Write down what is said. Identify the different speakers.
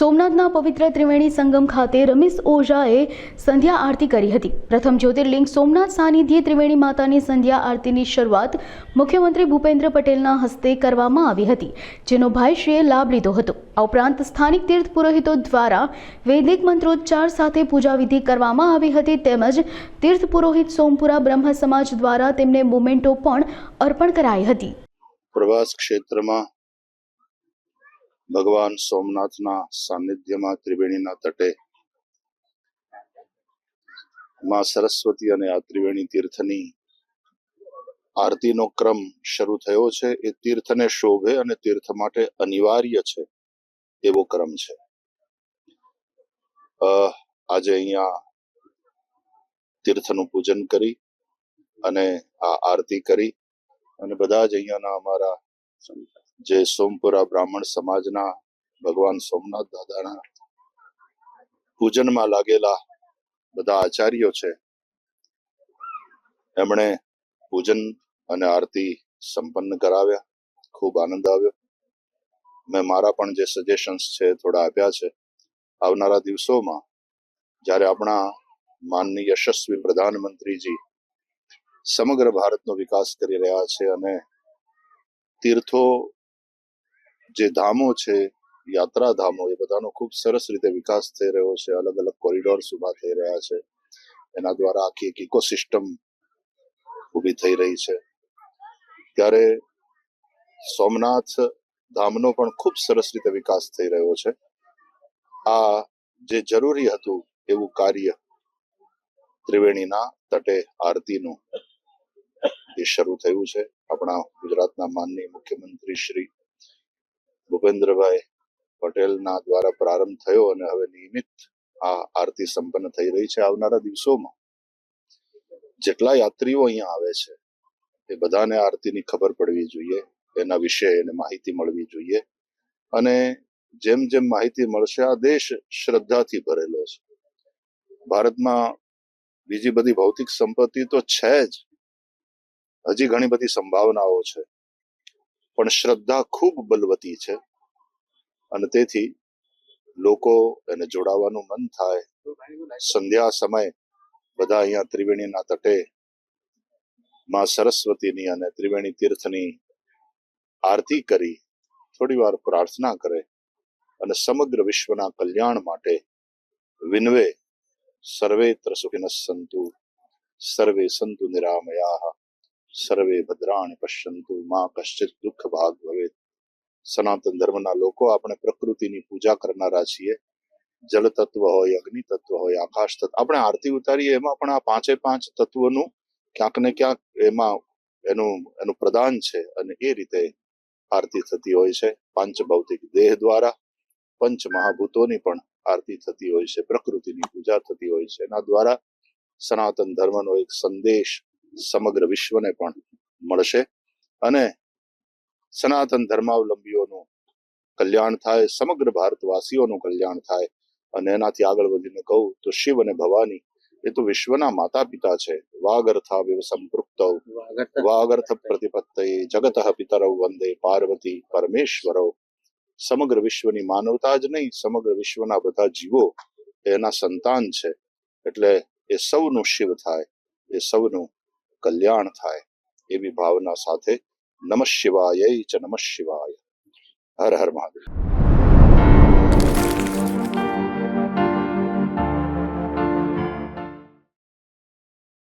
Speaker 1: સોમનાથના પવિત્ર ત્રિવેણી સંગમ ખાતે રમેશ ઓઝાએ સંધ્યા આરતી કરી હતી। પ્રથમ જ્યોતિર્લિંગ સોમનાથ સાનિધ્ય ત્રિવેણી માતાની સંધ્યા આરતીની શરૂઆત મુખ્યમંત્રી ભૂપેન્દ્ર પટેલના હસ્તે કરવામાં આવી હતી, જેનો ભાઈશ્રીએ લાભ લીધો હતો। આ ઉપરાંત સ્થાનિક તીર્થ પુરોહિતો દ્વારા વૈદિક મંત્રોચ્ચાર સાથે પૂજા વિધિ કરવામાં આવી હતી, તેમજ તીર્થ પુરોહિત સોમપુરા બ્રહ્મ સમાજ દ્વારા તેમને મોમેન્ટો પણ અર્પણ કરાઈ હતી।
Speaker 2: પ્રવાસ ક્ષેત્રમાં ભગવાન સોમનાથના સાનિધ્યમાં ત્રિવેણીના તટે માં સરસ્વતી અને આ ત્રિવેણી તીર્થની આરતીનો ક્રમ શરૂ થયો છે। એ તીર્થને શોભે અને તીર્થ માટે અનિવાર્ય છે એવો ક્રમ છે। આજે અહીંયા તીર્થનું પૂજન કરી અને આ આરતી કરી અને બધા જ અહીંયાના અમારા જે સોમપુરા બ્રાહ્મણ સમાજના ભગવાન સોમનાથ દાદાના પૂજનમાં લાગેલા બધા આચાર્યો છે, એમણે પૂજન અને આરતી સંપન્ન કરાવ્યા। ખૂબ આનંદ આવ્યો। મેં મારા પણ જે સજેશન્સ છે થોડા આપ્યા છે। આવનારા દિવસોમાં જ્યારે આપણા માનનીય યશસ્વી પ્રધાનમંત્રીજી સમગ્ર ભારતનો વિકાસ કરી રહ્યા છે અને તીર્થો જે ધામો છે, યાત્રા ધામો, એ બધાનો ખૂબ સરસ રીતે વિકાસ થઈ રહ્યો છે। અલગ અલગ કોરિડોર્સ ઉભા થઈ રહ્યા છે, એના દ્વારા આખી એક ઇકોસિસ્ટમ ઊભી થઈ રહી છે। ત્યારે સોમનાથ ધામનો પણ ખૂબ સરસ રીતે વિકાસ થઈ રહ્યો છે। આ જે જરૂરી હતું એવું કાર્ય ત્રિવેણીના તટે આરતીનું એ શરૂ થયું છે। આપણા ગુજરાતના માનનીય મુખ્યમંત્રી શ્રી ભૂપેન્દ્રભાઈ પટેલના દ્વારા પ્રારંભ થયો અને હવે નિયમિત આ આરતી સંપન્ન થઈ રહી છે। આવનારા દિવસોમાં જેટલા યાત્રીઓ અહીંયા આવે છે એ બધાને આરતીની ખબર પડવી જોઈએ, એના વિશે એને માહિતી મળવી જોઈએ અને જેમ જેમ માહિતી મળશે, આ દેશ શ્રદ્ધાથી ભરેલો છે। ભારતમાં બીજી બધી ભૌતિક સંપત્તિ તો છે જ, હજી ઘણી બધી સંભાવનાઓ છે, પણ શ્રદ્ધા ખૂબ બલવતી છે અને તેથી લોકો એને જોડાવાનું મન થાય। સંધ્યા સમય બધા અહીંયા ત્રિવેણીના તટે માં સરસ્વતીની અને ત્રિવેણી તીર્થની આરતી કરી થોડી વાર પ્રાર્થના કરે અને સમગ્ર વિશ્વના કલ્યાણ માટે વિનવે। સર્વેત્ર સુખિનઃ સંતુ સર્વે સંતુ નિરામયાઃ સર્વે ભદ્રાણિ પશ્યન્તુ મા કશ્ચિત દુઃખ ભાગ ભવેત। સનાતન ધર્મના લોકો આપણે પ્રકૃતિની પૂજા કરનારા છીએ। જલ તત્વ હોય, અગ્નિ તત્વ હોય, આકાશ તત્વ, આપણે આરતી ઉતારીએ એમાં પણ આ પાંચે પાંચ તત્વનું ક્યાંક ને ક્યાંક એમાં એનું પ્રદાન છે અને એ રીતે આરતી થતી હોય છે। પાંચ ભૌતિક દેહ દ્વારા પંચ મહાભૂતોની પણ આરતી થતી હોય છે, પ્રકૃતિની પૂજા થતી હોય છે। એના દ્વારા સનાતન ધર્મનો એક સંદેશ સમગ્ર વિશ્વને પણ મળશે અને સનાતન ધર્માવલંબીઓનું કલ્યાણ થાય, સમગ્ર ભારતવાસીઓનું કલ્યાણ થાય। અને એનાથી આગળ વધીને કહું તો શિવ અને ભવાની એ તો વિશ્વના માતા પિતા છે। વાગર્થા વિવ સંપૃક્તૌ વાગર્થ પ્રતિપત્તયે જગતઃ પિતરૌ વંદે પાર્વતી પરમેશ્વરૌ। સમગ્ર વિશ્વની માનવતા જ નહીં, સમગ્ર વિશ્વના બધા જીવો એના સંતાન છે, એટલે એ સૌનું શિવ થાય, એ સૌનું કલ્યાણ થાય એવી ભાવના સાથે નમઃ શિવાય ચ નમઃ શિવાય। હર હર મહાદેવ।